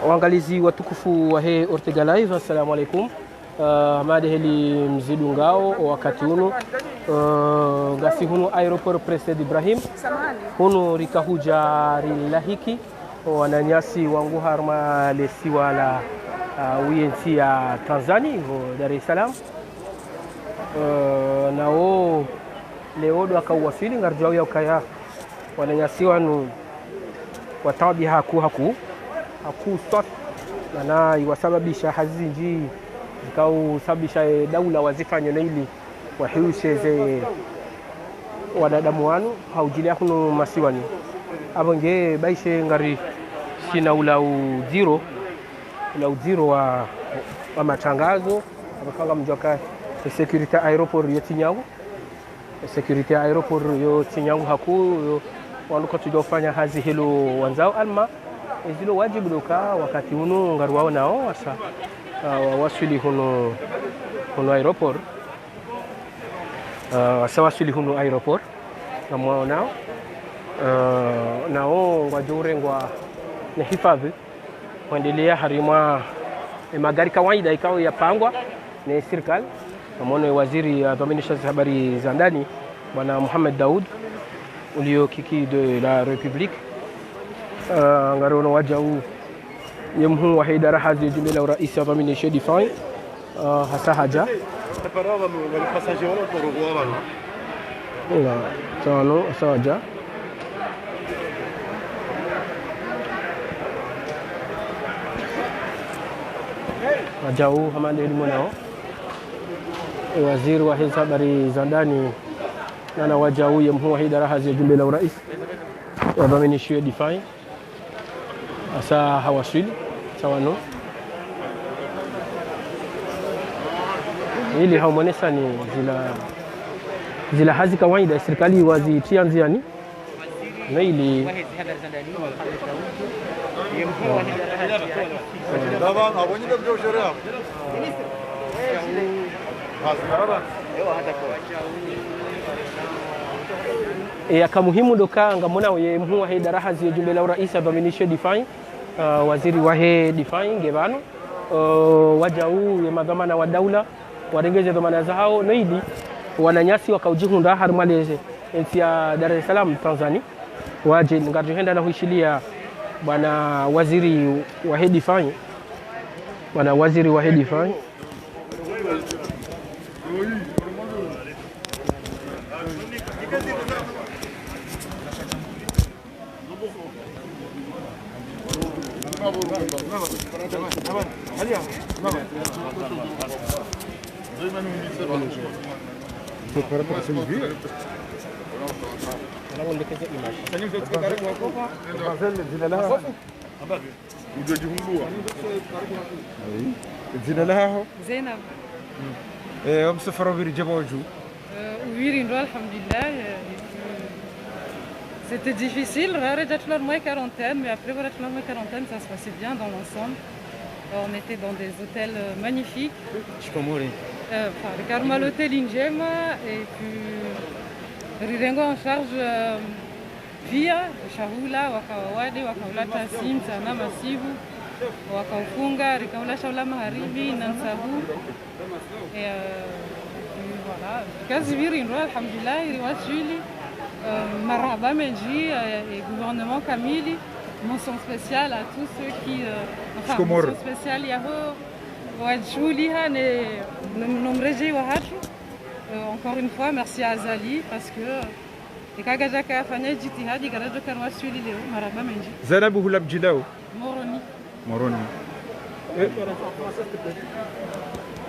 Waangalizi watukufu wa he Ortega Live, assalamu alaikum. Made heli mzidu ngao wakati hunu ngasi hunu aeroport President Ibrahim hunu rikahuja rilahiki wananyasi wangu harma lesiwa la uyensi ya Tanzania Dar es Salaam nao leo ndo akawasili ngarjao ya ukaya wananyasi wanu watabi haku sot na iwasababisha hazinji zikausababisha daula wazifanya na ili wahiusheze wanadamu wanu haujilia kuno masiwani abonge baishe ngari sina ula uziro wa matangazo abakanga mjoka security aeroport yo Tinyangu security aeroport yo Tinyangu haku wanuko tujofanya hazi hilo wanzao alma ezilo wajibu doka wakati uno ngari wao nao wasa wasili huno aeroport wasa wasili huno aeroport na mwao nao ngwajure ngwa na hifadhi kuendelea harimwa magari kawaida ikawa yapangwa na serikali pamoja waziri adhaminisha habari za ndani bwana Mohamed Daoud ulio kiki de la République ngarono wajau yemhu wa idara hazi jumbe la rais adhaminisha difai hasa haja preparava wale passageiro kwa rogoa na tano saja wajau hamande elimu nao waziri wa habari za ndani na wajau yemhu wa idara hazi jumbe la rais adhaminisha difai asa hawasili sawano ili haumonesa ni zila hazi kawaida serikali wazitia nziani na ili akamuhimu doka ngamona yemhu wa idara hazi jumbe la rais adhaminisha difai waziri wa difai ngebano wajau ya madhamana wa daula warengeze dhamana zao na ili wananyasi wakaujihunda harmaleze nchi ya Dar es Salaam Tanzania waje ngarjuhenda na huishilia bwana waziri wa difai Prepara para você me ver? زينب مسافرة برجبوجو C'était difficile, moins quarantaine, mais après moins quarantaine, ça se passait bien dans l'ensemble. On était dans des hôtels magnifiques. Karma l'hôtel Ingema et puis Rirengo en charge via Shahula, Wakawadi, Wakaulata Sim, Sana Masivu, Wakaufunga, Rikaula Shaula Maharibi, Nansabu. Et voilà. Kaziviri, Alhamdulillah, Riwasuli. Marhaba Menji et gouvernement Kamili, mention spéciale à tous ceux qui mention spéciale Yaho Wajouliha et Nomreji Wahatu. Encore une fois merci à Azali parce que les Kagajaka Fanya Jitihadi Garajo Karwa Suli Leo Marhaba Menji. Zarabu Hulab Jilao Moroni.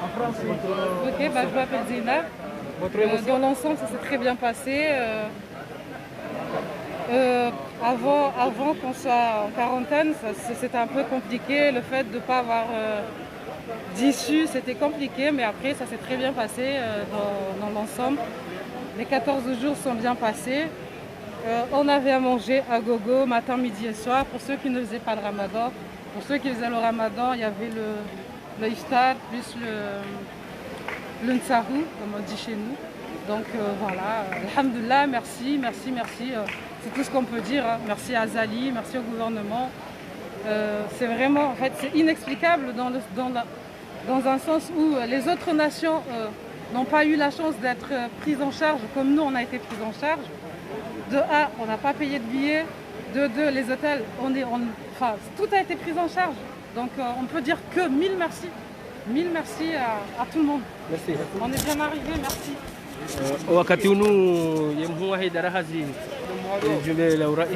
En France. Ok, je m'appelle Zina. Dans l'ensemble, ça s'est très bien passé. Avant qu'on soit en quarantaine, c'était un peu compliqué. Le fait de ne pas avoir d'issue, c'était compliqué. Mais après, ça s'est très bien passé dans l'ensemble. Les 14 jours sont bien passés. On avait à manger à gogo, matin, midi et soir. Pour ceux qui ne faisaient pas le ramadan. Pour ceux qui faisaient le ramadan, il y avait le iftar plus le ntsahou, comme on dit chez nous. Donc voilà, alhamdoulilah, merci. C'est tout ce qu'on peut dire. Hein. Merci à Zali, merci au gouvernement. C'est vraiment, en fait, c'est inexplicable dans un sens où les autres nations n'ont pas eu la chance d'être prises en charge comme nous on a été pris en charge. De un, on n'a pas payé de billets. De deux, les hôtels, enfin, tout a été pris en charge. Donc on peut dire que mille merci. Mille merci à tout le monde. Merci. On est bien arrivé, merci. wakati unu yemhuwa haidara hazi jumbe la urais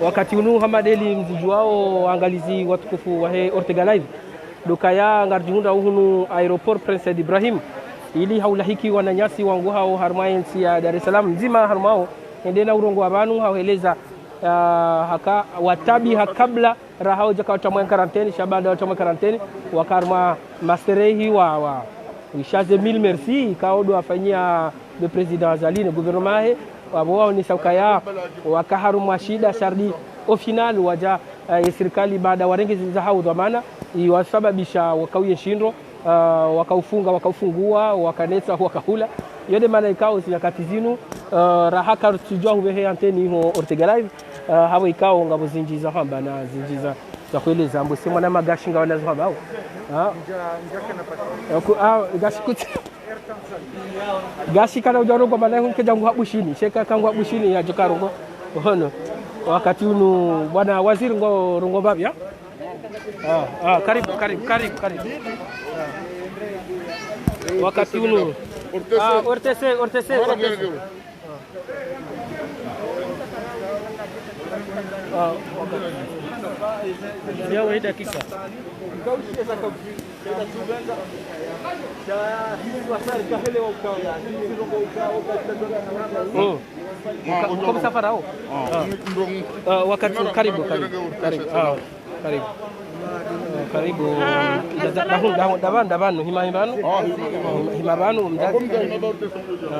wakati unu hamadeli mziji wao angalizi watukufu wahe Ortega Live dokaya ngarjihunda uhunu aeroport Prince Ibrahim ili haulahiki wananyasi wangu hao harmayensi ya Dar es Salaam nzima harmao endena urongo abantu haweleza haka watabi hakabla rahao jaka watamwa karanteni shabada watamwa karanteni wakarma masterehi wa wishaze mille merci kaodo afanyia le président Zali le gouvernement he wao ni saukaya wakaharumwa shida shardi au final waja serikali baada warengezi za hao dhamana iwasababisha wakawie shindo wakaufunga wakaufungua wakanetsa wakahula yode maana ikao nyakati zinu rahaka tujua hubehe anteni ho Ortega Live hapo ikao ngabo zinjiza hamba na zinjiza za kueleza mbo sema na magashi ngawa nazo hamba gashi kuti gashi kana ujarongo maana hunkeja ngwabushini sheka kangwa bushini ya jokarongo hono wakati unu bwana waziri ngo rongo babya karibu wakati unu ortese ya wewe dakika kwa msafara hao wakati karibu davanu himabanu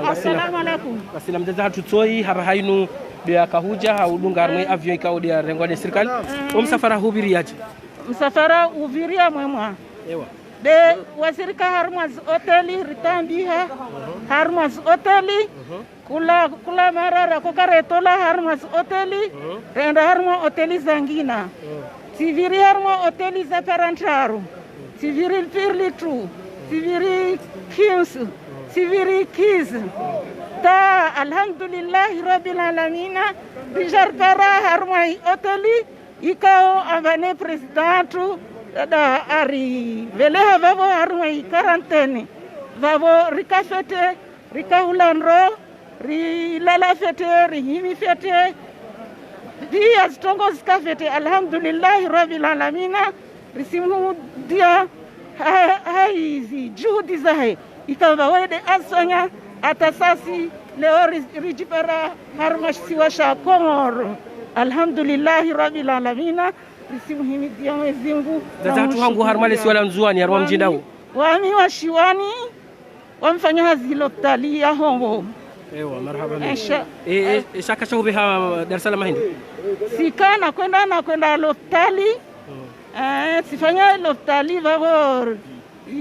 assalamu alaikum basila mjaza hatutsoi haba hainu dia kahuja haudunga armwe avion ikao dia rengwa serikali msafara hubiri yaje msafara uviria mwemwa ewa de wasirika harmaz hoteli ritambiha harmaz hoteli kula marara kokaretola harmaz hoteli renda harmo hoteli zangina siviri harmo hoteli za parantaru siviri firlitu siviri kins siviri kiz ta alhamdulillah rabbil alamin bijar para harmo hoteli ikao avane presidentu da ari veleha vavo harmai karanteni vavo rikafete rikahulanro rilala fete rihimi fete dia stongo skafete alhamdulillah rabbil alamin risimu dia haizi juhudi zahe ikawa wede asanya atasasi leo rijipara harmash siwasha Komoro alhamdulillah rabbil alamin Risimuhimidia Mwenyezi Mungu. Sasa watu wangu harmale si wala mzuani harwa mjindao. Wami washiwani wamfanya hazi hospitali ya Hongo. Ewa marhaba. Shaka shauri biha Dar es Salaam hindi. Sikana kwenda hospitali. Sifanya hospitali vavo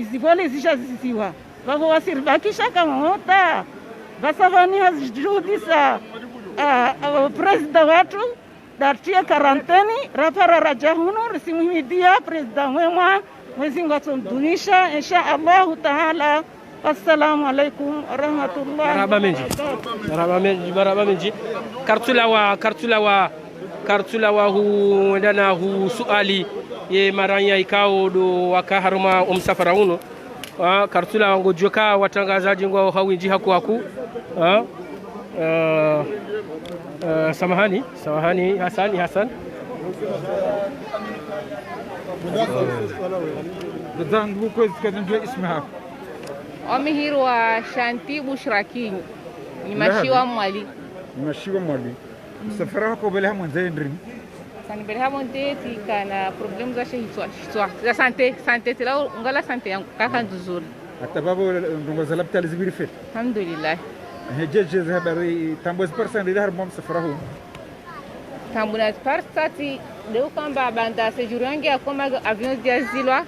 izivole zishazisiwa. Vavo wasiribakisha kama mota. Basavani hazijudisa president watu datia karanteni rapara rajahuno risimuhidia president mwema Mwenyezi Mungu atumdunisha insha Allah taala. Assalamu alaikum warahmatullahi marhaba menji kartula wa hu ndana hu suali ye maranya ikao do wakaharuma umsafara uno kartula wangu joka watangazaji ngo hawinji haku samahani Hassan zangu kwezi kadnjua ismaha Omihirwa Shanti Bushraki ni mashiwa mwali safara ko bele hamwe ndrini sani bele hamwe kana problem za shehitwa za sante tila ngala sante yangu kaka nzuri atababo ndongo zalapta lizibiri fet alhamdulillah hejeje habari tamboz person lidar mom safara hu tambuna parsati deu kamba banda séjour yangi akoma avion dia zilwa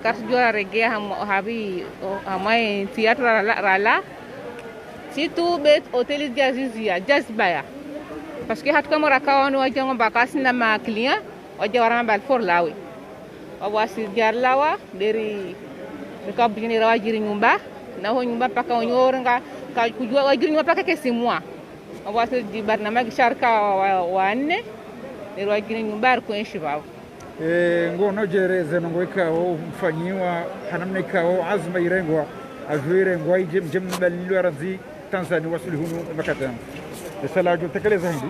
carte jora regea habi amai théâtre rala situ bet hotel dia zizia jasbaya parce que hat kamera kawano wajango bakasi na ma client waja warama bal for lawi wawasi diar lawa dari ka bini rawa jiri nyumba na ho nyumba paka onyorenga ka kujua wajiri nyumba paka kesi mwa wawasi di barnamagi sharka wanne dari wajiri nyumba ko enshibao ngono jereze ngo ikawo mfanyiwa hanamna ikawo azma irengwa ajuire ngwai jem dalilu arazi Tanzania wasili hunu makatan sala jo tekeleza hindi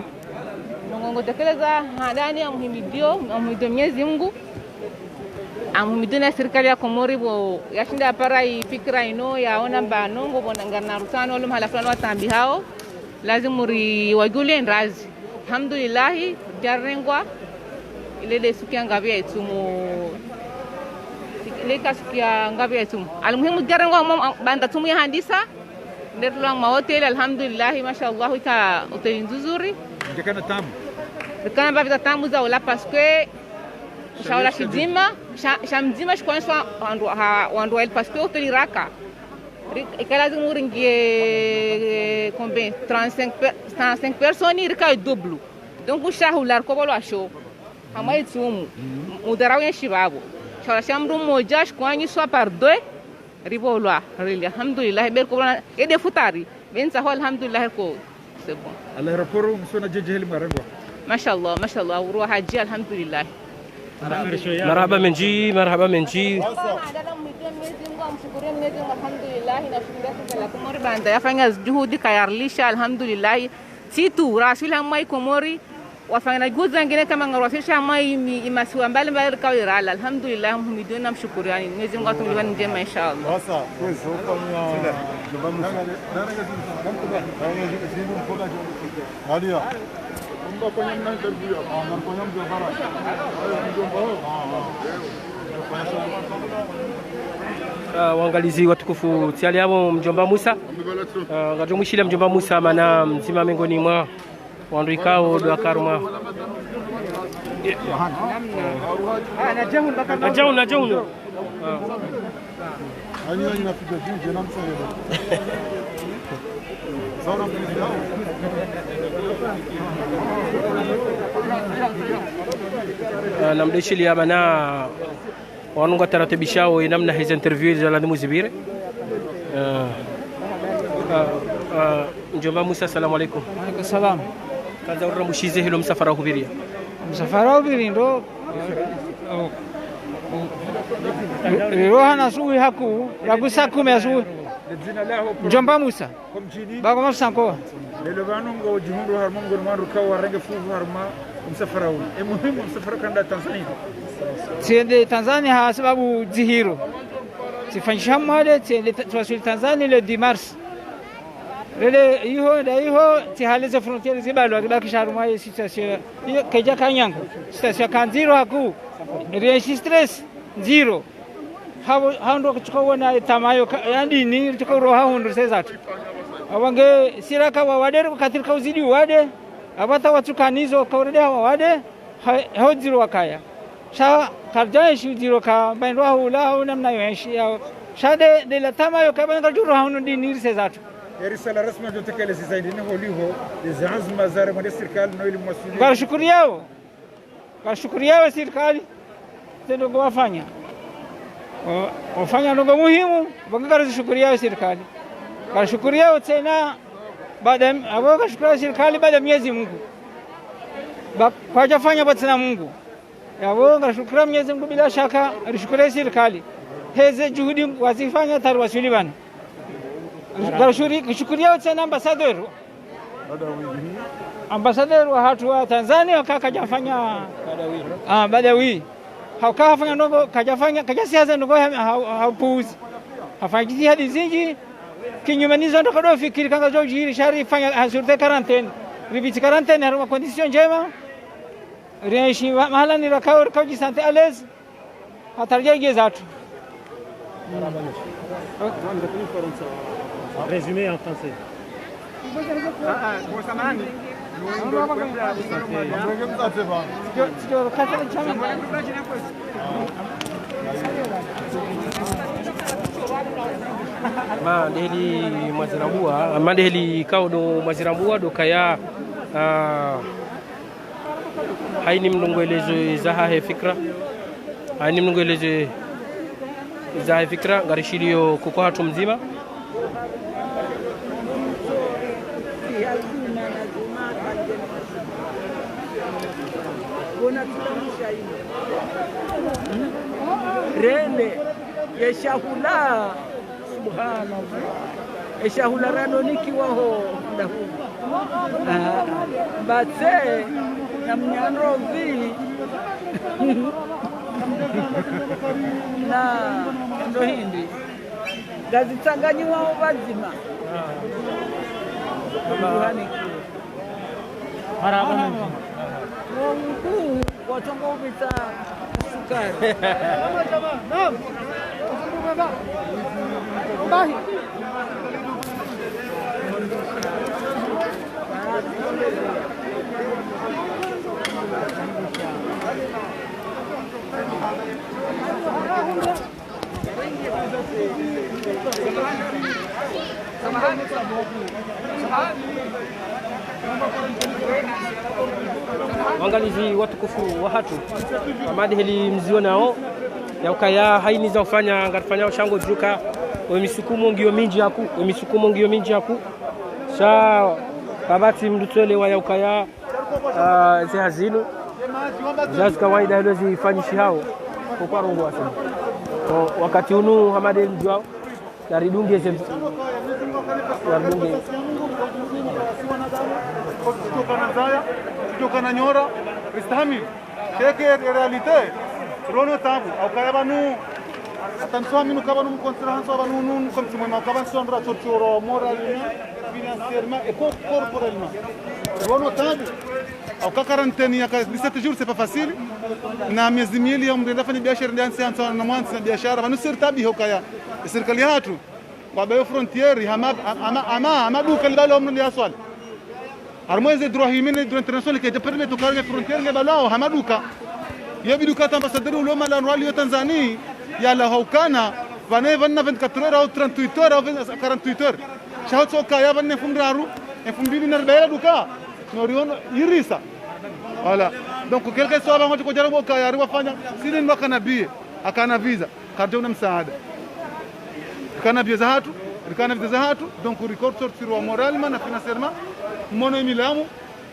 ngo tekeleza hadani amhimidio Mwenyezi Mungu amhimidio na serikali ya Komori bo yashinda para fikra ino yaona banongo bonangana rutano wale mahala fulani watambi hao lazima wajule ndazi alhamdulillah jarengwa ile siku ya ngavya etumu ile siku ya ngavya etumu almuhimu jarengwa banda tumu ya handisa nderlo ma hotel alhamdulillah mashallah ka hotel nzuri ndekana tamu kana bavita tamu za wala parce que shaula shidima shamdima shikwanswa wandu el parce que hotel raka ikala zinguringie combien 35 personnes irka double donc o shahular ko bolo asho hamai tumu mudaraw ya shibabo shaula shamru moja shkwani swa par 2 ribolwa really alhamdulillah ber ko ede futari ben sa alhamdulillah ko c'est bon Allah raporo msona jeje marangwa mashallah وروح حجي الحمد لله مرحبا من جي الحمد لله nashukuru kwa Komori banda yafanya juhudi kayarlisha alhamdulillah situ rasul hamai Komori wafanya juhudi zingine kama ngarwasisha hamai imasiwa mbali kwa irala alhamdulillah mhimiduni na mshukuru yani Mwenyezi Mungu atuliwe njema inshallah sasa waangalizi watukufu tiali hapo mjomba Musa ngatomwishile mjomba Musa mana mzima miongoni mwa wanduikao do karuma na jaunu ani napiga jinje na msongo sawa namdeshilia mana wanunga taratibishao namna hizo interview za lazima zibire mjomba Musa asalamu alaykum. Wa alaykum salam. Kaza urra mushize hilo msafara hubiria ndo rohana suwi haku ragusaku mesu mjomba Musa bago mafsanko lelo banungo jimundu harmo ngorman rukawa renge fufu harma msafara huu muhimu msafara kanda Tanzania tiende Tanzania sababu zihiro sifanyisha mwale tiende twasili Tanzania le 10 mars lele iho tihaleze frontiere zibalo akibakisha rumwa situation hiyo keja kanyango station kanziro haku registres zero hando kuchukua na tamayo yani ni tukoroha hundu sezatu awange siraka wawadere katika uzidi wade abata watukanizo kaurede wade hoziro wakaya sha karja shi ziro ka bainro hula namna yoshi shade de la tamayo kabanga juro hundu ni sezatu risala rasmi tutekeleza zaidi ni holiho azma zare mwa serikali na ile masuala kwa shukuru yao serikali tendo wafanya ndogo muhimu bangara shukuru yao serikali kwa shukuru yao tena baada aboka shukuru serikali baada Mwenyezi Mungu kwa jafanya batana Mungu yabo shukuru Mwenyezi Mungu bila shaka shukuru serikali heze juhudi wazifanya tarwasuli bana shukuru yao tena ambassador wa hatu wa Tanzania kakajafanya badawi hakafanya ndogo kaja siasa ndogo haupuzi hafanyi hadi zinji kinyumaniza ndo kado fikiri kanga joji shari fanya hasurte quarantaine vibiti quarantaine haruma condition njema reishi mahala ni rakao kauji sante alez hatarja gezatu Résumé en français. Mandeli Mwazirambua, mandeli kaudo Mwazirambua dokaya haini mnungwelezo zahahe fikra, haini mnungwelezo zahahe fikra ngarishilio kuko hatu mzima rene yeshahula subhanallah yeshahula ranoniki waho ndahu batse na mnyanrovi na ndo hindi gazitsanganyi wao bazima haraba mkuu watongo ubita sukari naam bahi wangalizi watukufu wa hatu amadheli mzio nao ya ukaya haini za ufanya ngarifanya shango juka wemisukumo ngio minji yaku sha babati mdutole wa ya ukaya ze hazinu zazi kawaida hilo zifanyishi hao kwa rongo wasema wakati unu hamadeli mjwao na ridungi ze ridungi kutoka na nyora istahamil sheke realite rono tabu au kaya banu atansoa minu kabanu mkontra hanso banu nun comme tu m'as kaban sondra torturo moralement financièrement et corporellement rono tabu au ka quarantaine ya 17 jours c'est pas facile na miezi miwili ya mrenda fanya biashara ndio anza na mwanzo na biashara banu sirtabi hokaya serikali hatu kwa bayo frontiere ama duka libalo mno ya swali Armoise drohimine do international que te permet de carregar frontière nge balao hamaduka yabiduka ambassadeur uloma la Rwanda Tanzania ya la haukana vanne 24 heures au 38 heures au 48 heures shahotso kaya vanne fundraru e fumbili na bela duka norion irisa voilà donc quelque soit avant ko jarabo kaya ri wafanya sini mwaka nabii akana visa karjo na msaada kana visa hatu kana visa hatu donc record sortir wa moralement na financièrement mono milamu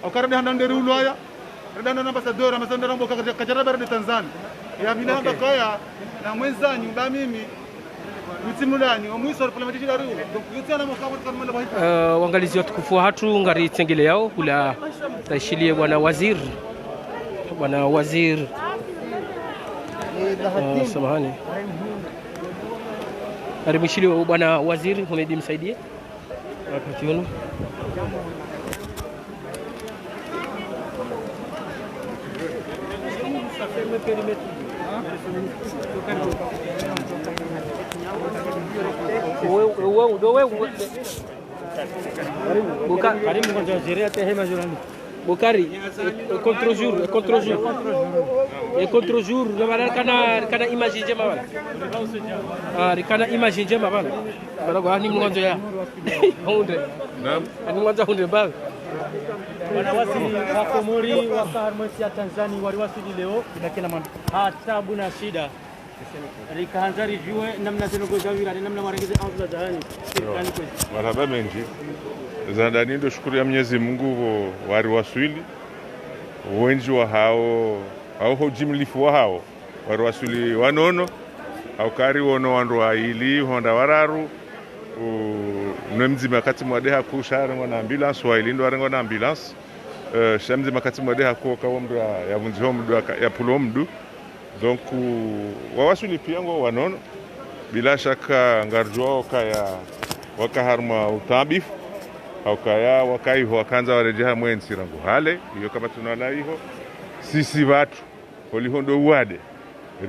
au karade handande ruloya redanda na ambassadeur ambo kajaraba de Tanzania ya milamba kaya na mwenzanyu ba mimi mtimulani omwiso parliament la rulo donc yutana mkaburi kama la wangalizi watukufu hatu ngari tengele yao kula tashilie bwana wazir samahani arimishili bwana waziri Humedi msaidie wakati huo Bukari contre-jour kana image njema bana kana image njema bana bana ni mwanzo ya hunde ni mwanzo hunde bana wanawasili wa Komori wa Harmonic ya Tanzania waliwasili leo bila kila tabu na shida likaanzari jue namna zinogozawira namna marengeze au za dhani marhaba mengi zandani ndo shukuru ya Mwenyezi Mungu waliwasili wengi wa hao au hojimlifu wa hao waliwasili wanono au kari wono wandu ili honda wararu nemzima kati mwadeha kushara ngona ambulance wa ilindo warengo na ambulance shamzi makati mwadeha ko kawomra ya vunziho mdu ya pulo mdu donc wawasuli pia ngo wanono bila shaka ngarjwa kaya wakaharma utabifu au kaya wakaiho wakanza warejeha mwensi rangu hale hiyo kama tunala hiyo sisi watu holihondo uwade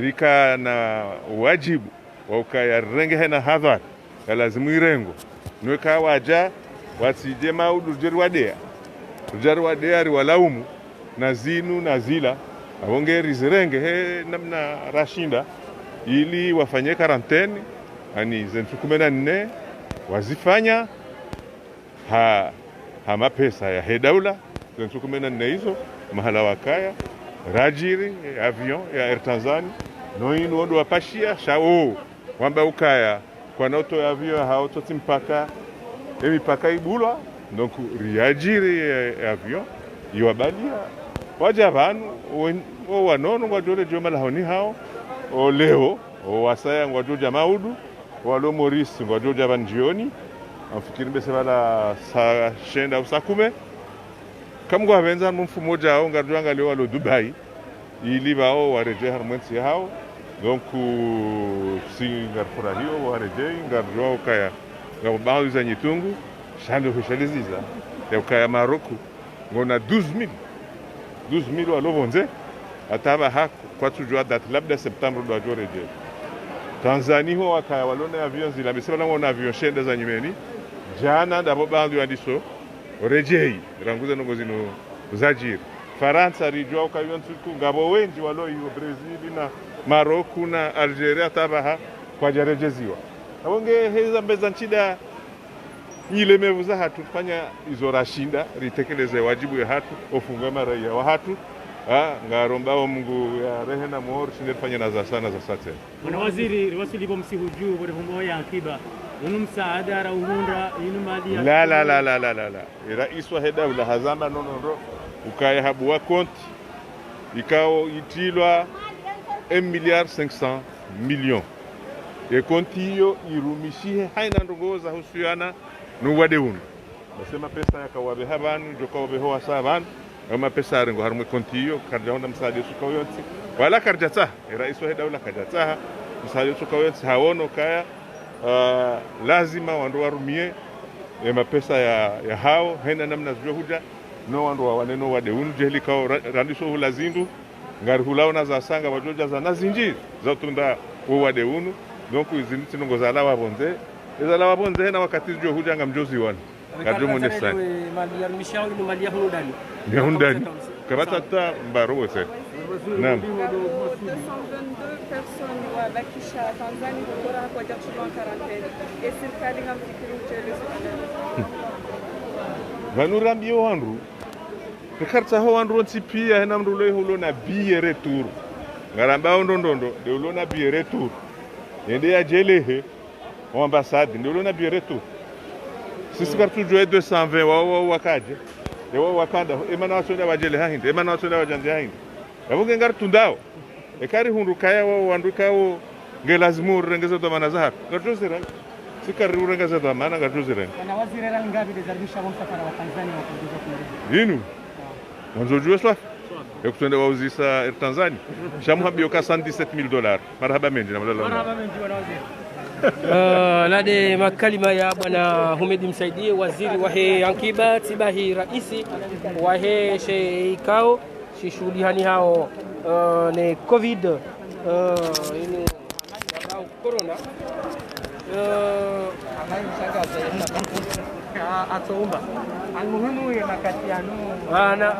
rika na wajibu wa ukaya renge na hadhar ya lazimu irengo nweka waja wasije maudu jeri wadea rujari wa deari walaumu na zinu na zila awongeri zirenge he namna rashinda ili wafanye karanteni ani zentu 14 wazifanya mapesa ya hedaula zentu 14 hizo mahala wakaya rajiri avion ya Air Tanzania no inu ondo wapashia shao wamba ukaya kwa noto ya avion haototi mpaka emipaka ibulwa donc riajiri avion iwabalia waja vanu o wanono ngwadole joma lahoni hao o leo o wasaya ngwadoja maudu walo Morisi ngwadoja banjioni amfikiri mbese wala saa shenda usakume kamgo avenza mfumo moja hao ngadwanga leo walo Dubai ili bao wareje harmwensi hao donc si ngarfura hiyo wareje ngadwa kaya ngabao za nyitungu shando fishaliziza ya kaya Maroko ngona 12,000 walovonze ataba haku kwa tujua date labda Septembre do ajoreje Tanzania ho wakaya walona avion zila bisela ngona avion shenda za nyumeni jana ndabo bandu yandiso rejei ranguza nongozino zajiri Faransa rijua ukayon tuku ngabo wengi walo hiyo Brazil na Maroko na Algeria tabaha kwa jarejeziwa abonge heza mbeza nchida ile mevuza hatu fanya izo rashinda ritekeleze wajibu ya hatu ofunga raia wa hatu ngarombao Mungu ya rehena mor shinefanya na za sana za sate Bwana waziri riwasili bomsihujuu bode bombo ya akiba unu msaada ra uhunda inu mali ya la rais wa hedaula hazamba nonondo ukaya habu wa konti ikao itilwa 1,500 million e konti hiyo irumishie haina ndongoza husiana nuwade unu basema pesa yakawabe habanu jokawabe hoa sabanu ama pesa rengo harumwe konti hiyo karja honda msaada suka yonsi wala karjata rais wa hedaula karjata msaada suka yonsi hawono kaya lazima wando warumie mapesa ya hao hena namna zijohuja no wando waneno wade unu jeli kao randiso hulazindu ngari hulaona za sanga wajoja za nazinji za tunda wade unu donc iziniti nongoza la wabonze ezala wabonze na wakati zijohuja ngamjozi wana kadro monesani mali ya mishao ni mali ya hundani ya hundani kabata ta mbaro wote naam 222 personnes wabakisha Tanzania bora kwa jachuma karanteni serikali ngamfikiri uchelezi vanurambio wandu pekarta ho wandu ntipia hena mrulo hulo na biye retour ngaramba ndondondo de hulo na biye retour yende ya jelehe au ambassade de hulo na biye retour sisi kartu joe 220 wa wakaje de wa wakanda emanation ya wajele hinde emanation ya wajande hinde yavuge ngartu ndao ekari hundu kaya wa wandu kawo ngelazimu rengeza to manazahar ngatozera sikari urengeza to mana ngatozera na waziri ra ngapi de zaribisha msafara wa Tanzania wa kujuza kumaliza yinu mwanzo jua swafi ya kutenda wauzisa Air Tanzania shamhambio ka $117,000 marhaba menji na marhaba menji bwana waziri lade makalima ya bwana Humedi Msaidie waziri wa Yankiba tibahi raisi wa sheikao shughuli hani hao ne covid inu corona atoumba almuhimu ya makati yanu ana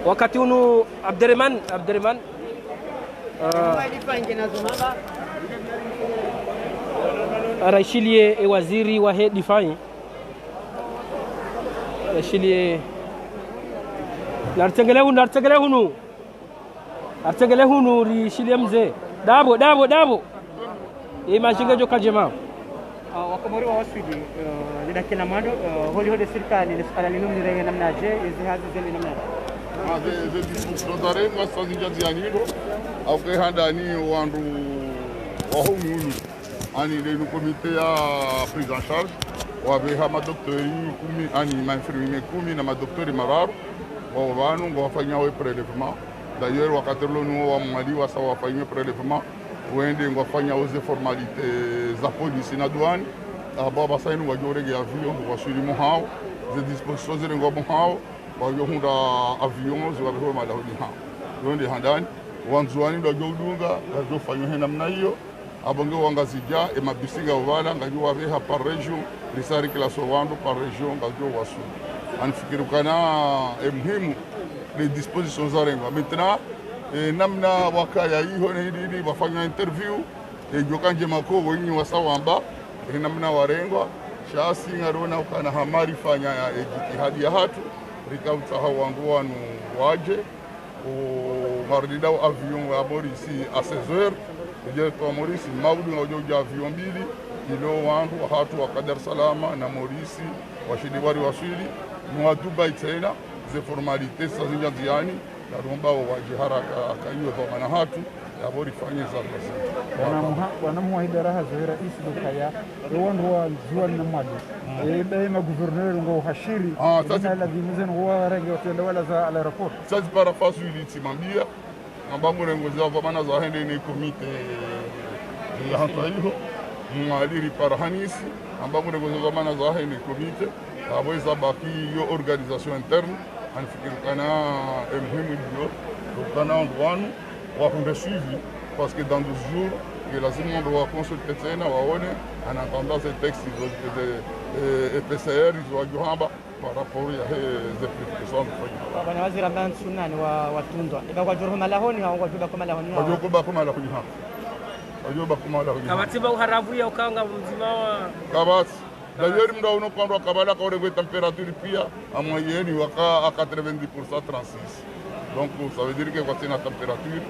wakati unu Abderrahman araishilie waziri wa difai rashilie nartengele hunu rishilie mzee dabo imashingejo kajema wakomori wa waswidi lidakina mando holi serikali ala linum nirenge namnaje izi hazi zeli namnaje ze disposare ngasa zinjadianiro au ke handani wandu wa homulu ani le comité ya prise en charge wa be ha madoktori kumi ani mainfirmier kumi na madoktori mararu wa wanu ngofanya we prélèvement d'ailleurs wakati lonu wa mali wa sawa fanya prélèvement wende ngofanya oze formalités za polisi na douane baba sainu wa jorege avion wa shiri hao ze dispositions ze ngobo hao wa yohunda avion zo wa mala hodi hao wende handani wanzuani ndo jodunga zo fanyo hena namna hiyo abonge wangazija emabisiga uvala ngaju waveha par region risari kila sowando par region ngaju wasu anifikirukana muhimu les dispositions za rengo maintenant namna wakaya hiyo ni wafanya interview jokanje mako wenyi wasawamba namna warengwa shasi ngarona ukana hamari fanya jitihadi ya hatu rikauta hawangu wanu waje ngardida avion wa Morisi à 16h je to Morisi maudu ngoja avion mbili ilo wangu hatu wa Dar es Salaam na Morisi washidi wari waswili mwa Dubai tena ze formalités za zinjani na romba waje haraka akayo kwa maana hatu yabori fanye za basi wana muhaida raha za rais dukaya rondo wa zuwa na mali daima gouverneur ngo hashiri sasa lazima zenu wa rangi watenda wala za aeroport sasa para fasu ilitimambia ambapo rengo za kwa maana za hende ni komite ya hata hiyo mwaliri para hanisi ambapo rengo za kwa maana za hende komite aweza baki hiyo organisation interne anifikirikana muhimu ndio kana ndwanu wakunde suivi parce que dans 12 jours que lazima ndo wakonsulte tena waone anatanda ces textes de PCR izoajuhamba par rapport ya ze précautions bwana waziri Ramadhan Sunani wa Tundwa iba kwa joro malahoni au kwa juba kwa malahoni kwa juba kwa malahoni ha kwa kwa malahoni kabatiba uharabu ya ukanga mzima wa kabati d'ailleurs mda uno kwandwa kabala kwa ule température pia a moyenne waka à 90% 36 donc ça veut dire que quand c'est la température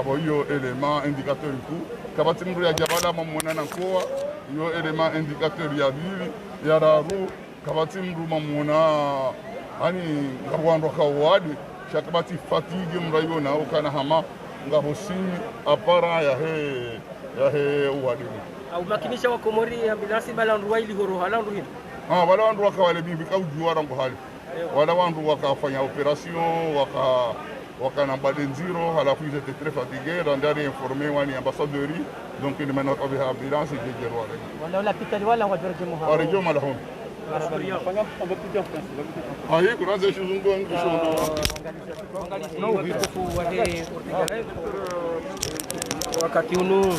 abo hiyo element indicateur ku kabati mru ya jabala mamona na kwa hiyo element indicateur ya bili ya raru kabati mru mamona ani ngabwandwa kawadi shakabati fatigue mrayo na ukana hama ngabosi apara ya he wadi au makinisha wa Komori ambulance bala ndwa ili horo halandu hino wala wandu wakawale bibi kaujuwa rangu hali wala wandu wakafanya operation wakanamba denziro halafu ils étaient très fatigués rendari informé wani ambassadeurs donc il mena kwa ambulance je jerwa wala hospitali wala kwa jorge moha wa region malahon ayi kuna ze shuzungu ngishondo no vitufu wa he wakati unu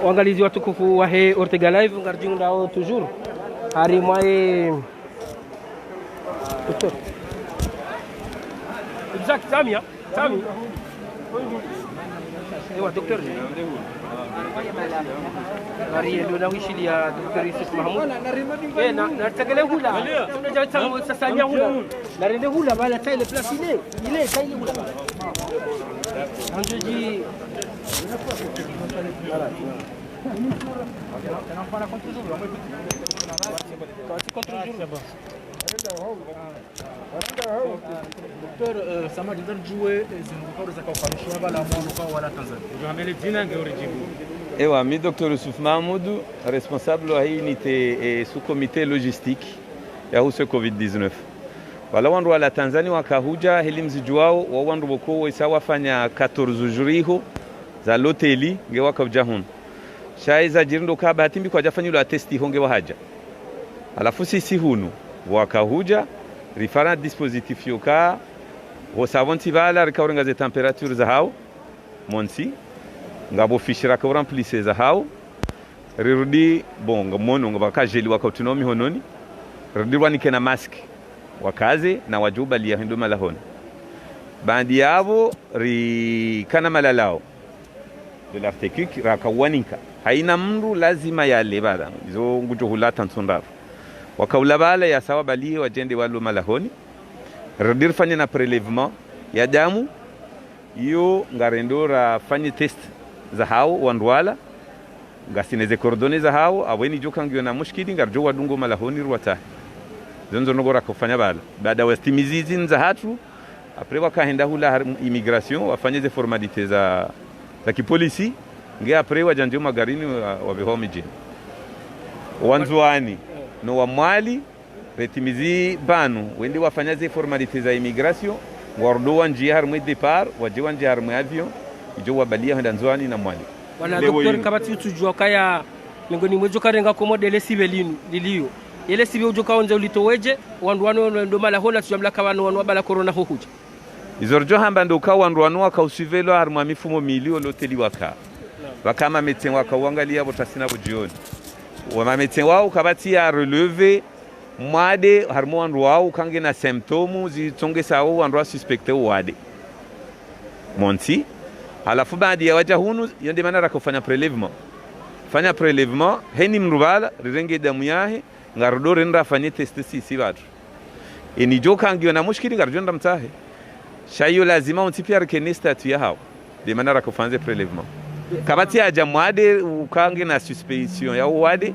wangalizi watukufu wa he Ortega Live ngarjingao toujours hari mwae docteur exact Tami ewa docteur hari ndio nawishi ya Dr. Yusuf Mahmoud na tagale hula tunaja tamu sasa nya hula na rende hula bala taile place ile taile hula anjoji Docteur Samad Ndarjue zinukoro za kufanisha bala mwana kwa wala Tanzania. Uhamele jina ngeorijibu. Ewa mi Dr. Yusuf Mahmoud responsable wa hii unité sous comité logistique ya huso COVID-19. Wala wandu wala Tanzania wakahuja helimzi juao wa wandu boko isawa fanya 14 juriho za loteli nge wakabjahun. Shaiza jirindo ka batimbi kwa jafanyilo testi honge wa haja. Alafu sisi hunu wakahuja rifara dispositif yoka wosavonti vala rikaurenga ze temperature za hao monsi ngabo fishira ka remplisse za hao rirudi bonga mono ngaba jeli wakautunomi hononi ridirwani kena mask wakaze na wajuba liya hindu malahoni bandi yabo rikana malalao de l'article rakawaninka haina mndu lazima yale bala izo ngujo hulata nsondaru wakaula bala ya sawa bali wajende walo malahoni redir fanya na prelèvement ya damu iyo ngarendora fanya test za hao wandwala ngasineze coordonnées za hao aweni jokangyo na mushkili ngarjo wadungo malahoni rwata zonzo nogora kufanya bala baada ya stimizizi za hatu après wakaenda hula immigration wafanye ze formalités za kipolisi nge après wajanje magarini wa behomi jini wanzuani no wa mwali retimizi banu wendi wafanya ze formalités za immigration wardo wanjia harmwe départ waje wanjia harmwe avion ijo wabalia henda nzuani na mwali wala docteur kabati tujua kaya miongoni mwejo karenga komodele sibelinu lilio ile sibe ujoka onje ulitoweje wandu wano ndo mala hola tujamla kawano wanwa bala corona hohuja izorjo hamba ndo ka wandu wanu wakausivelo harma mifumo milio loteli wakama médecin wakauangalia botasina bujioni wa médecin wao kabati ya relever mwade harmo wandu wao kange na symptomu zitonge sawo wandu suspecte wade monti halafu baadi ya waja hunu yende manara kufanya prelèvement fanya prelèvement heni mrubala rirenge damu yahe ngarudo renda fanye test sisi watu enijo kangiwa na mushkili ngarujonda mtahe shayo lazima untipia kene statut ya hao de manara kufanya prelèvement kabati ya jamwade ukange na suspicion ya wade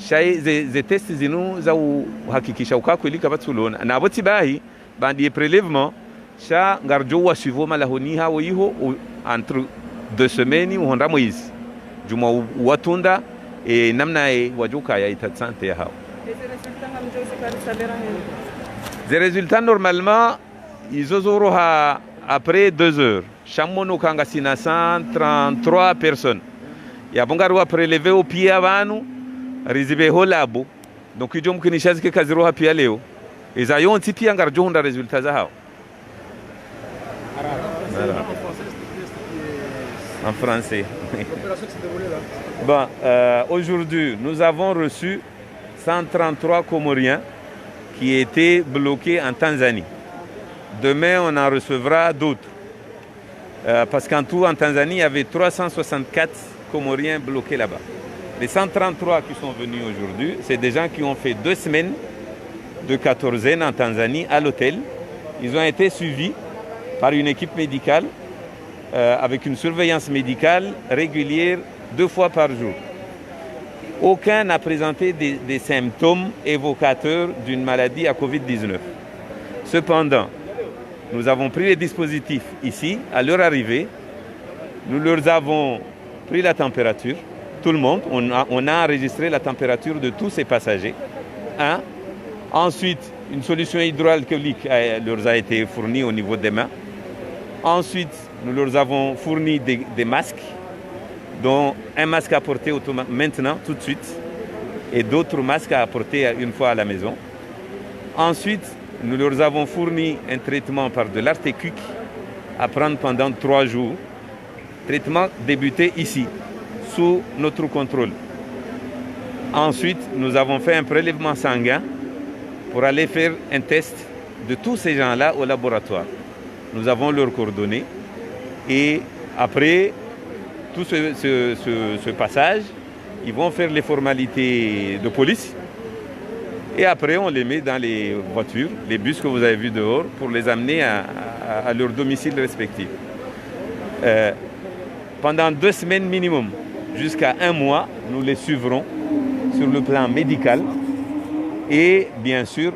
shay ze test zinu za uhakikisha ukakweli kabati ulona na boti bahi bandi prelèvement sha ngarjo wa suivo malahoni hawo iho entre 2 semaines uhonda moizi juma watunda namna wajuka ya itasante ya hao. Les résultats normalement ils ont après 2 heures. Chamono kanga sina 133 personnes. Ya bongaru wa prélevé au pied avanu rizibe holabo. Donc ijo mkinishazi ke kaziro ha pia leo. Ezayo ntipi angarjo hunda résultats za hao. En français. Bon, aujourd'hui, nous avons reçu 133 Comoriens qui étaient bloqués en Tanzanie. Demain, on en recevra d'autres. Parce qu'en tout, en Tanzanie, il y avait 364 Comoriens bloqués là-bas. Les 133 qui sont venus aujourd'hui, c'est des gens qui ont fait 2 semaines de quatorzaine en Tanzanie à l'hôtel. Ils ont été suivis par une équipe médicale avec une surveillance médicale régulière 2 fois par jour. Aucun n'a présenté des symptômes évocateurs d'une maladie à Covid-19. Cependant, nous avons pris les dispositifs ici, à leur arrivée. Nous leur avons pris la température, tout le monde. On a enregistré la température de tous ces passagers. Ensuite, une solution hydroalcoolique leur a été fournie au niveau des mains. Ensuite, nous leur avons fourni des masques, dont un masque à porter maintenant, tout de suite, et d'autres masques à porter une fois à la maison. Ensuite, nous leur avons fourni un traitement par de l'artécuque à prendre pendant 3 jours. Traitement débuté ici, sous notre contrôle. Ensuite, nous avons fait un prélèvement sanguin pour aller faire un test de tous ces gens-là au laboratoire. Nous avons leurs coordonnées et après tout ce passage, ils vont faire les formalités de police et après on les met dans les voitures, les bus que vous avez vus dehors pour les amener à leur domicile respectif. Pendant 2 semaines minimum, jusqu'à 1 mois, nous les suivrons sur le plan médical et bien sûr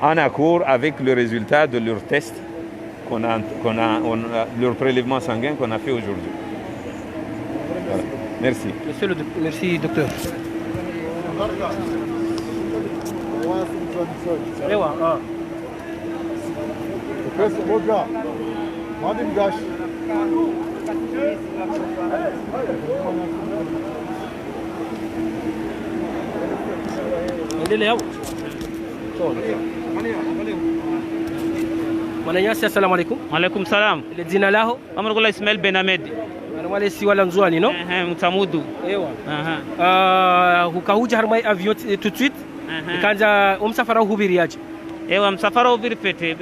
en accord avec le résultat de leur test leur prélèvement sanguin qu'on a fait aujourd'hui. Voilà. Merci. Merci docteur. Mwananyasi, assalamu alaikum. Alaikum salam. Ile jina lao? Amrullah Ismail Ben Ahmed. Wale si wala nzwani no? Mtamudu. Ewa. Hukahuja harmai avion tout de suite. Ikanja umsafara uhubiriaje? Ewa msafara uhubiri pete.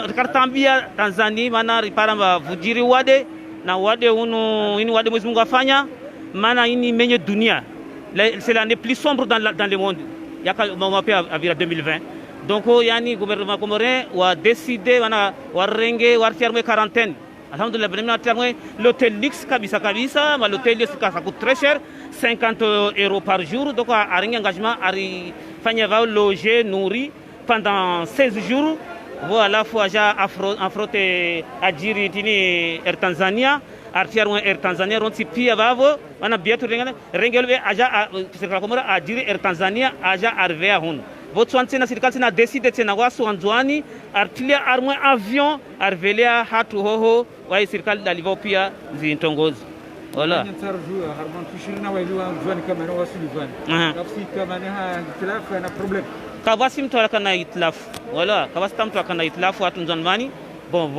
Rikatambia Tanzania mana riparamba vujiri wade na wade unu ini wade Mwenyezi Mungu afanya mana ini menye dunia. C'est l'année plus sombre dans le monde. Yaka mwape avira 2020. Donc yani gouvernement comorien a décidé wana warenge wartiarmwe quarantaine. Alhamdulillah vraiment tiarmwe l'hôtel Lix kabisa mais l'hôtel Lix ça coûte très cher, 50 € par jour. Donc a ringi engagement ari fanya va loger nourri pendant 16 jours. Voilà faut aja affronter ajiri tini Air Tanzania artiarmwe Air Tanzania ronti pia bavo wana bietu rengelwe aja serikali komora ajiri Air Tanzania aja arriver à hun. Botswana na serikali na décidé tena wasu wanzwani artilia armwe avion arvelia hatu hoho wa serikali dalivo pia zintongozi. Voilà. نترجو هرمان فيشرنا ويلوا زوان كمان واسلوفان. نفسي كمان ها اختلاف أنا problem. Kabasi mtu akana itlaf. Voilà, kabasi mtu akana itlaf watu nzanmani bon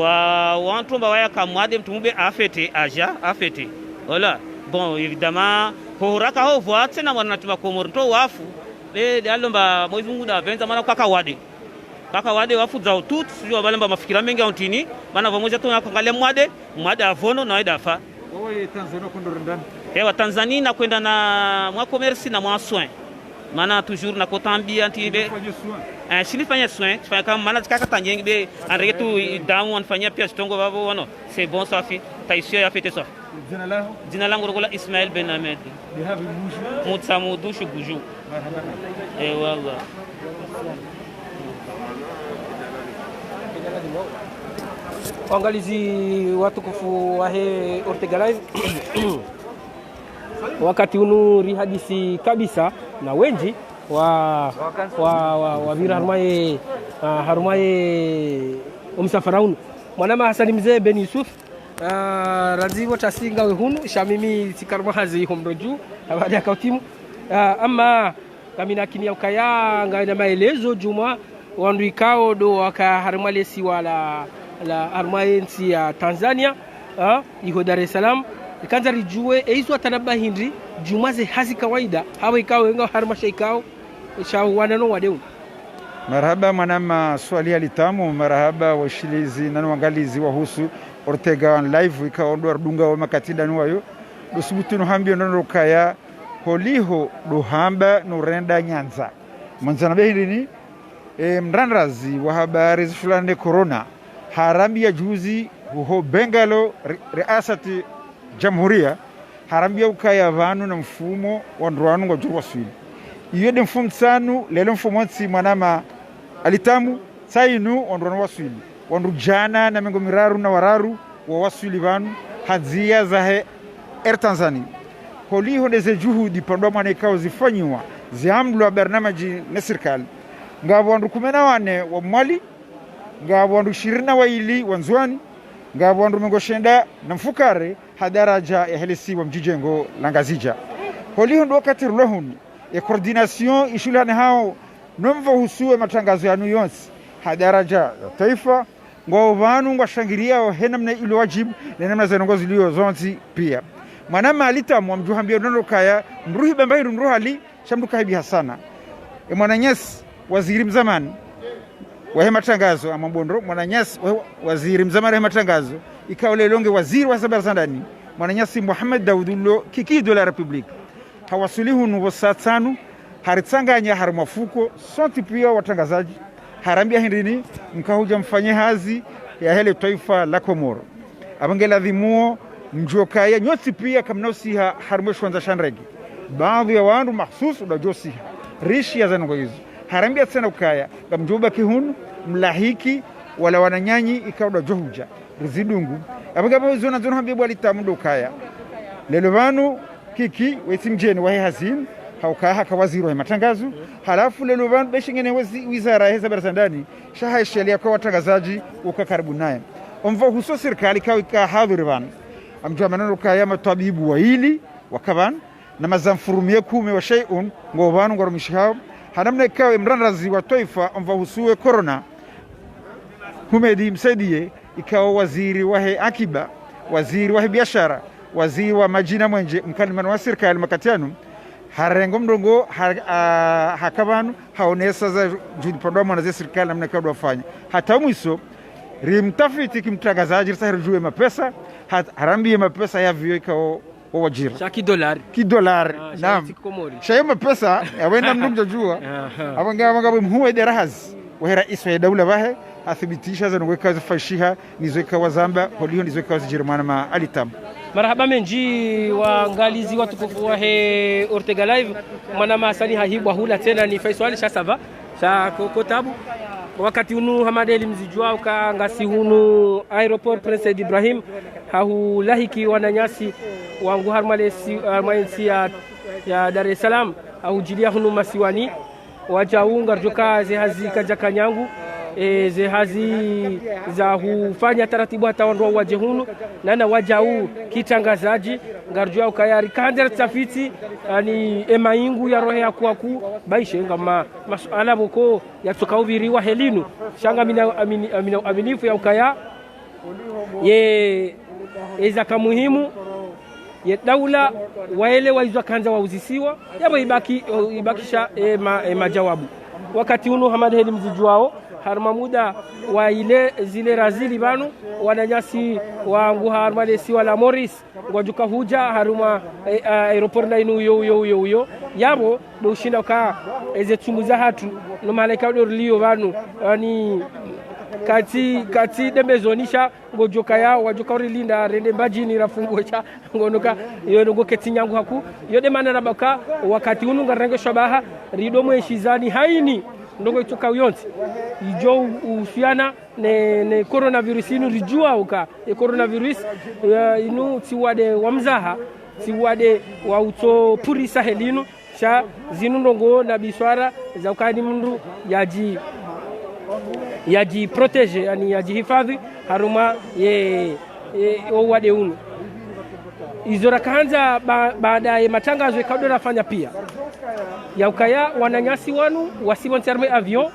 wantu ba waya kamwade mtumbe afete aja afete voilà bon évidemment horaka ho voit tena mwana tuma Komoro to wafu de alomba Mwenyezi Mungu da venza maana kaka wade wafu za tut sio balemba mafikira mengi ontini maana pamoja tu nakangalia mwade avono na waida fa wewe Tanzania kwenda ndani wa Tanzania na kwenda na mwa commerce na mwa soin maana toujours na kotambia antibe silifanya soin fanya kama maana kaka tanyengi be anrege tu damu anfanyia pia stongo babo wano c'est bon safi taisio ya fete safi jina langu rokola Ismail Ben Ahmed Mutsamudu Shuguju wallah Waangalizi watukufu wa he Ortega Live wakati unu rihadisi kabisa na wenji wa vira harumaye umsafaraunu mwanama Hasani Mzee Ben Yusuf razivo tasinga wehunu shamimi sikarma hazi homdoju abadi akautimu ama kamina kimya ukaya ngaina maelezo juma wandu ikao do waka harumalesi wala la armayensi ya Tanzania iko Dar es Salaam ikanza rijue eizwa tanaba hindri jumaze hazi kawaida hawa ikao wenga harmasha ikao shawanano wadeu. Marhaba mwanama swali alitamu marhaba washilizi nanu wangalizi wahusu Ortega Live ikao ndo ardunga wa makatida nuwayo dosubutu nuhambio nono kaya holiho duhamba nurenda Nyanza mwanzana behindini mranrazi wa habari zifulane corona harambia juzi huho Bengalo reasati jamhuria harambia ukaya vanu na mfumo wa ndruanu wa jurwa swili iyo de mfumo tsanu lelo mfumo tsi mwanama alitamu sainu wa ndruanu wa swili wandu jana na mengo miraru na wararu wa waswili vanu hadzia zahe Tanzania holiho neze juhudi pandwa mwana ikao zifanyiwa ziamdwa barnamaji na serikali ngabo wandu 14 wa mwali ngabo wandu 22 wanzwani ngabo wandu mengoshenda na mfukare hadaraja ya helisi wa mjijengo langazija holiho ndo wakati rulohuni ya coordination ishulani hao nomva husuwe matangazo ya nuyonsi hadaraja ya taifa ngao vanu ngwashangiria wa henamna ilo wajibu na namna za nongozi liyo zonzi pia mwanama alitamu wa mjuhambia nono kaya mruhi bambahiru mruhali shamduka hibi hasana mwananyesi waziri mzamani wa matangazo amambondo mwananyasi waziri mzamani wa matangazo ikaole longe waziri wa habari za ndani mwananyasi Muhammad Daudullo kikido la republika hawasulihu nuvo saa 5 haritsanganya harimafuko sonti pia watangazaji harambia hindini mkahuja mfanye hazi ya hele taifa la Komoro abangela dhimuo mjokaya nyoti pia kamnausiha harimweshwanza shanregi baadhi ya wandu mahsusu udajosiha rishi ya zanongo hizo harambia tena ukaya gamjuba kihunu mlahiki wala wananyanyi ikauda johuja rizidungu abagabo zona zona hambi bwali tamundo ukaya lelo vanu kiki wesimjeni wa hazin hauka haka waziri wa matangazo halafu lelo vanu beshingene wizara ya habari za ndani shaha sheria kwa watangazaji ukakaribu naye omva huso serikali ka hadhuri vanu amjua maneno ukaya matabibu wa hili wakavan na mazamfurumie 10 wa shay'un ngobanu ngoromishao hanamna ikawe mranrazi wa taifa omva husuwe corona Humedi msaidie ikawa waziri wa akiba waziri wa biashara waziri wa majina mwenje mkalimano wa serikali makatiano harengo mdongo hakabanu haonesa za judi pandwa na serikali namna kadwa fanya hata mwiso rimtafiti kimtangazaji sahirujuwe mapesa harambie mapesa ya vio ikao wajira shaki dolari naam shayema pesa yawenda mnumjo jua abanga mhuwe derahaz wa rais wa dawla bahe athibitisha za ngweka za fashiha nizoeka wazamba holiho nizoeka wa Jerumani ma alitam marhaba menji waangalizi watukufu wa he Ortega Live mwana masani hahibwa hula tena ni Faisal Shasava sha kotabu wakati unu hamadeli mzijua ukangasi hunu aeroport Prince Ibrahim lahiki wananyasi wangu harmalesi ya Dar es Salaam jilia hunu masiwani wajaunga joka zehazi kajakanyangu zehazi za hufanya taratibu hata wandu waje hunu nana wajau kitangazaji ngarjua ukayari kandera tafiti ani emaingu ya rohe ya kuaku baishe ngama masuala boko ya tukahubiriwa helinu shanga aminifu ya ukaya ye ezaka muhimu ye daula waele waizwa kanza wauzisiwa yabo ibakisha majawabu wakati uno Hamad Heli mzijuao harma muda wa ile zile razili banu wananyasi wangu harma lesi wala Morris ngojuka huja haruma aeroport na inu yo yabo do shinda ka ezetumuza hatu no malaika do liyo banu ani kati dembezonisha ngojoka yao wajoka rilinda rende mbajini rafungocha ngonoka yo ngo ketinyangu haku yo de manana baka wakati unu ngarange shabaha rido mweshizani haini ndongo itoka uyonzi ijo ufiana ne coronavirus inu rijua uka coronavirus inu tiwade wamzaha tiwade wa uto purisa helinu cha zinu ndongo na biswara za ukani mundu yaji protege yani yaji hifadhi haruma wade unu izora kaanza baada ya matangazo ikado nafanya pia ya ukaya wananyasi wanu wasiwonsi arme avion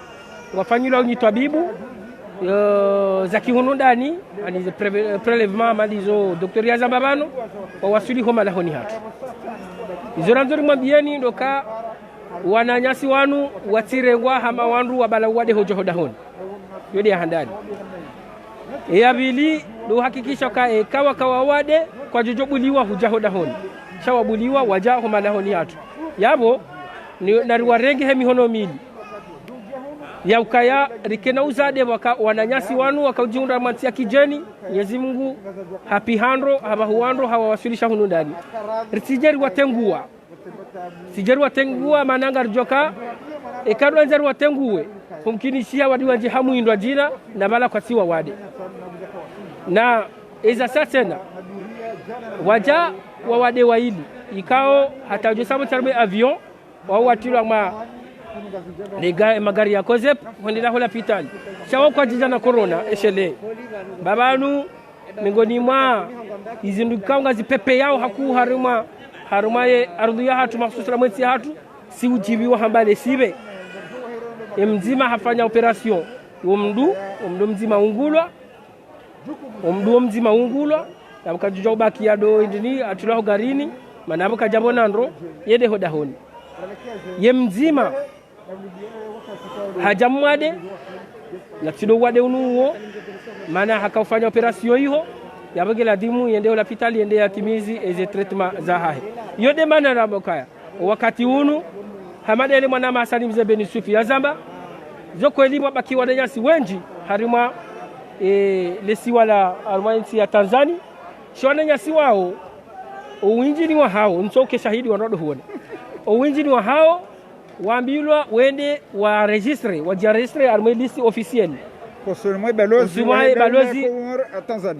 wafanyilo ni tabibu za kihono ndani ani prelevement malizo Dr. Yazamba bano wasuli homa lahoni hatu izora nzori mwambieni ndoka wananyasi wanu watirengwa hama wandu wabala wade hojo hodahoni yodi ya handani yabili do hakikisha kawa wade kwa jojobuliwa hujahodahoni shawabuliwa waja homa lahoni hatu yabo nari warenge hemi hono mili ya ukaya rikena uzade wananyasi wanu wakajiunda mantia kijeni Mwenyezi Mungu happy handro habahuandro hawawasilisha hunu ndani ritijeri watengua mananga rjoka ekadu anzari watenguwe kumkinishia wadi wanje hamu indwa jina na bala kwa siwa wade na eza satena waja wa wade waili ikao hata ujesamu tarbe avion wawatilwa magari ya kozep wendela hola pitali shawo kwa jija na corona eshele babanu mingoni mwa izindukanga zipepe yao haku haruma ye ardhu ya hatu mahsusra mwezi hatu si ujibiwa hambale sibe mzima hafanya operation umdu mzima ungulwa na mkajuja ubaki ya do indini atulaho garini manabo kajabona ndro yede hodahoni ye mzima hajamwade na tido wade unuo maana hakafanya operation hiyo yabagela dimu yende hospitali yende ya kimizi eze treatment za hahe yode maana rabokaya wakati unu Hamad Heli mwana masani mzee Beni Sufi Yazamba zoko elimu baki wananyasi wenji harima lesi wala arwainsi ya Tanzania shwananyasi wao uwinjini wa hao nsoke shahidi warodo huone uwinjini wa hao waambilwa wende wa registre wajiregistre arme list officielle kwa balozi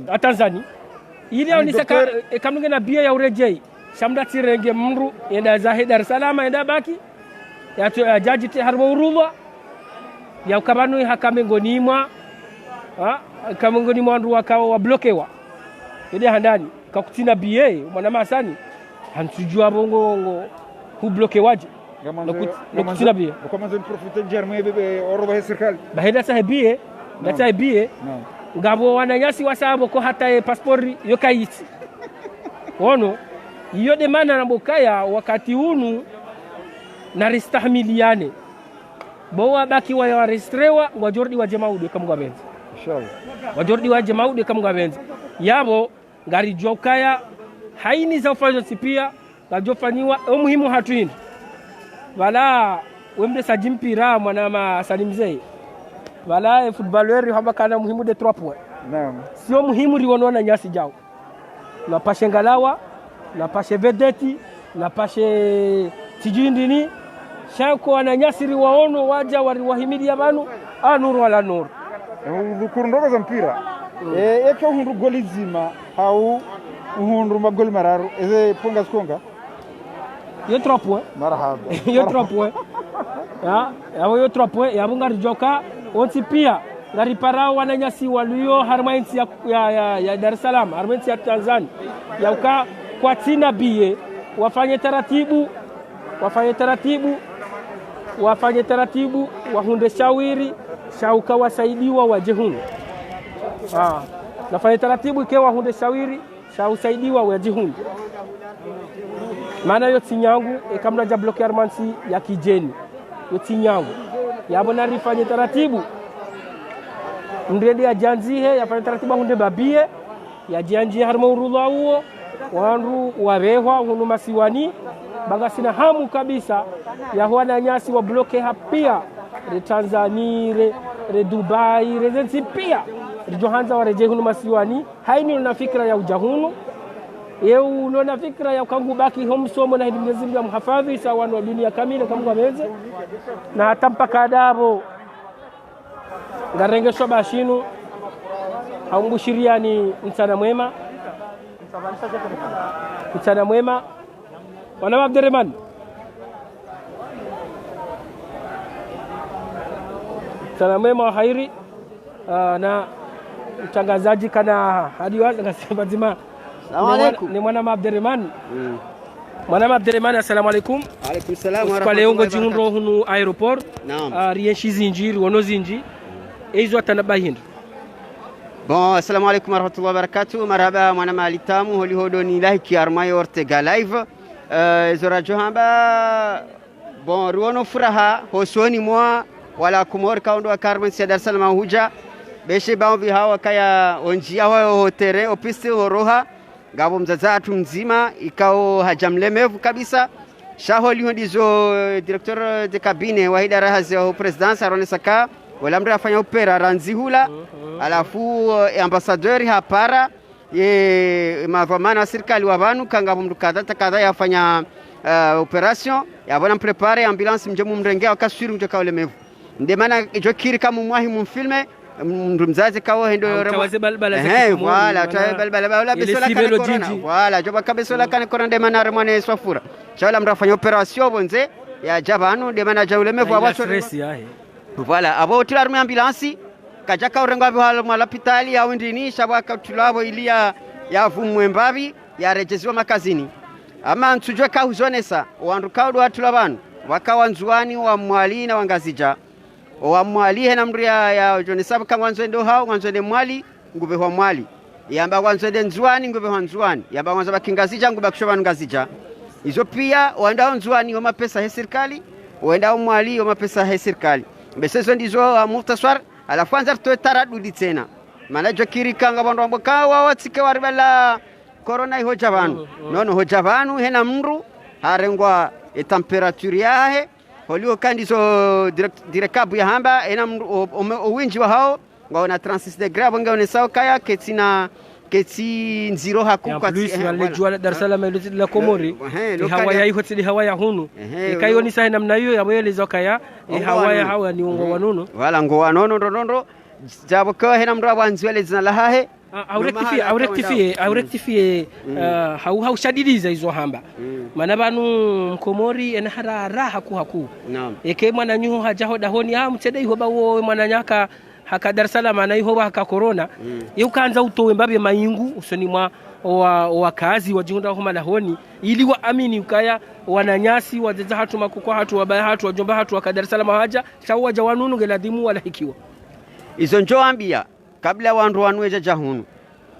a Tanzania ile onisaka kamnge na bia ya urejei shamda tirenge mru enda zahe Dar es Salaam enda baki ya jaji te harbo urulwa ya ukabanu hakamengonimwa kamengoni ndu wakawa wablokewa ide handani kakutina bia mwana masani hansujua bongo hublokewaje nokutina bia kama zeni profite jarme bebe oroba serikali baheda sahibie nataibiye ngabo wananyasi wasabo ko hata passport yokaiti ono iyo de mana nambokaya wakati unu na ristahimiliane bowa baki wa registrewa ngwajordi wa jamaude kamgwa benzi inshallah wajordi wa jamaude kamgwa benzi yabo ngari jokaya haini za ufazo sipia ngajofanywa muhimu hatuini wala wemde sajimpira mwana ma salimzei wala footballeur hamba kana muhimu de 3 points naam sio muhimu riono na nyasi jao na pashe ngalawa na pashe vedeti na pashe tijindini shako na nyasi riwaono waja wahimidi ya banu anuru wala nuru kurundoka za mpira eko hundu goli zima au hundu magoli mararu eze ponga skonga yo 3 points marhaba yo 3 points yo 3 points ya bunga rijoka onti pia ngari parao wananyasi walio harmainsi ya Dar es Salaam harmainsi ya Tanzania ya uka kwa tina bie wafanye taratibu wahunde shawiri shauka wasaidiwa wajehunu nafanya taratibu ikewa hunde shawiri shausaidiwa wajihunde maana yo tinyangu ikamna ja block armansi ya kijeni yo tinyangu yabona rifanye taratibu ndende ya janzihe yafanye taratibu hunde babie ya janji harma urula huo wandu warehwa hunu masiwani baga sina hamu kabisa ya huana nyasi wa bloke hapia re Tanzania re Dubai re zensi pia re Johanza wareje hunu masiwani haini na fikra ya ujahunu yeu unaona fikra ya kangu baki homsomo na Mwenyezi Mungu amhifadhi sawa wa dunia kamili kama ameze na hata mpaka adabo ngarengesho bashinu haumbushiriya ni mchana mwema mchana mwema wana Abdurrahman mchana mwema wa hairi na mtangazaji kana hadi wazi ngasema zima ni mwana Abdurrahman mwana Abdurrahman assalamu alaikum. Alaikum salam wa rahmatullahi kwa leo ngo jihundo hunu aeroport rienshi zinjiri wono zinji ezo atanabahinda. Bon, assalamu alaikum wa rahmatullahi wa barakatuh. Marhaba mwana malitamu holi hodoni like armayo Ortega live zora johamba bon ruono furaha hosoni mwa wala kumor kaundo wa Carmen Sia Dar es Salaam huja beshe baadhi hawa kaya onjia wao hotere opisi horoha ngabo mzazatu mzima ikao hajamlemevu kabisa shaholi hondizo directeur de cabinet wa idara hazi presidence Arone Saka wala mra afanya opera ranzihula alafu ambassadeur hapara ye mavamana serikali wa banu kanga mndu kadha yafanya operation yabona prepare ambulance mjemu mrengea akaswiri mtoka ulemevu ndemana jokiri kama mwahi mumfilme mndu mzazi kawo hendo tawaze balbala voilà tawaze balbala wala besola kana corona voilà joba kabesola kana corona ndemana remane swafura chala mra afanya operation bonze ya jabanu ndemana jaulemevu abacho voilà abo tilarmu ambulance kajaka urenga bihalo malapitali ya windini shabaka tulabo ilia ya vumwembabi ya rejeziwa makazini ama nsujwe ka huzonesa wandu kaudu watulabanu wakawanzuani wa mwali na wangazija wa mwali hena mri ya jonesaba kama wanzwendo hao wanzwende mwali ngube wa mwali yamba wanzwende nzuani ngube wa nzuani yamba wanzaba kingazija ngube kushobanu ngazija hizo pia waenda nzuani wa mapesa ya serikali waenda mwali wa mapesa ya serikali besezo ndizo muhtasar ala kwanza tuwe taradudi tena maana jokiri kanga bandu amboka watike waribala corona ihoja banu nono hoja banu hena mru harengwa temperature yahe holio kandizo direkabu ya hamba hena mru uwinji wa hao ngaona 36 degree bongaone sawa kaya keti nziro haku kwa plus wale jua Dar es Salaam ile la Komori hawa ya hoteli hawa ya hunu ikayo ni sahi namna hiyo ya wele zokaya hawa ya hawa ni ungo wanono wala ngo wanono ndondo jabo kwa hena mro abanzi wale zina lahahe aurectifie haushadiliza hizo hamba maana banu Komori ena harara haku eke mwana nyuho hajahoda honi mtede iho bawo mwana nyaka haka Dar es Salaam na iho haka corona yukanza utowe mbabe maingu usoni mwa wakazi wajihunda homa na honi ili waamini ukaya wananyasi wazeza hatu makukwa hatu wabaya hatu wajomba hatu haka Dar es Salaam haja shawa jawanunu geladimu wala hikiwa izo njoambia kabla wandu wanweja jahunu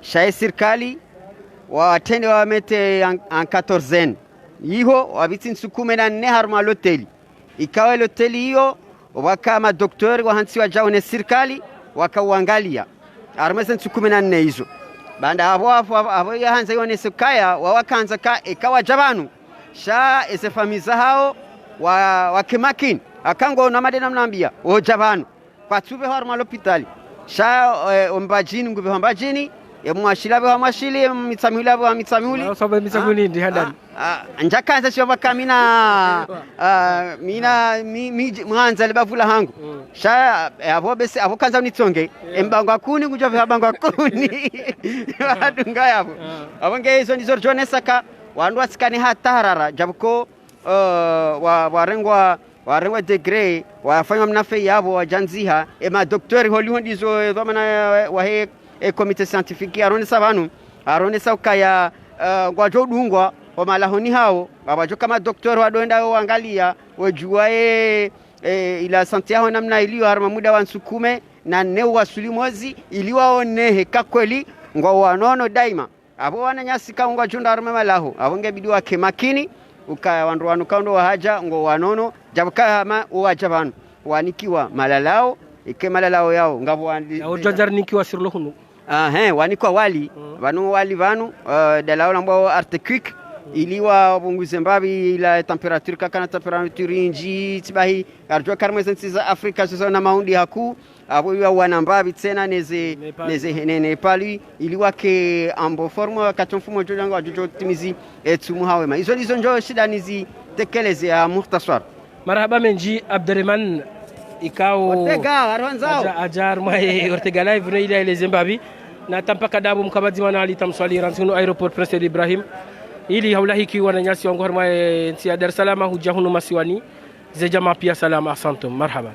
shaye serikali watende wamete en 14 iho wabiti nsukume na nne harma loteli ikawa loteli hiyo wakama doktori wahansi wa jaune serikali wakauangalia armesen nsukume na nne hizo banda abo ya hanza yone sukaya wakanza ka ikawa jabanu sha esefamiza hao wakimakin akango na madena mnambia o jabanu kwa tube harma lopitali sha ombajini ngube ombajini mwashilabe wa mwashili mitsamulabe wa mitsamuli sababu mitsamuli ndi handani njakaza sio bakamina mwanza libavula hangu sha abo bese abo kanza unitonge embangwa kuni kujove abangwa kuni wadunga yabo abonge hizo ndizo jonesaka wandu asikani hatarara jabuko warengwa degree wafanya mnafe yabo wajanziha ema doktori holiho ndizo dhamana wahe komite scientifique arone sabanu arone saukaya ngwajodungwa wa malahoni hao babajo kama doktori wadoenda waangalia wajua ila santi yao namna iliyo harma muda wa nsukume na ne wasuli mozi iliwaone heka kweli ngo wanono daima abo wananyasi kaunga chunda armema lahu abonge bidi wake makini ukaya wandu wanu kaundo wahaja ngo wanono jabaka ma uwajabanu wanikiwa malalao ike malalao yao ngabo wandi ojajar nikiwa sirlo hunu wanikwa wali vanu wali vanu dalao lambo artequique iliwa bunguze mbabi la temperature kakana temperature inji tibahi arjo karmezenti za Afrika sasa na maundi haku abo ya wanambabi tena neze Nepali iliwa ke ambo forma katonfumo jojango ajojo timizi etumu hawema hizo njo shida nizi tekeleze ya muhtasar. Marhaba menji Abdurrahman ikao ajar mai Ortega live no ile Zimbabwe na tampaka dabu mkabadhi wana alitamswali ransunu aeroport Prince Ibrahim ili haulahiki wananyasi wangu harma nsi ya Dar es Salaam hujahunu masiwani ze jamaa pia salama. Asante, marhaban.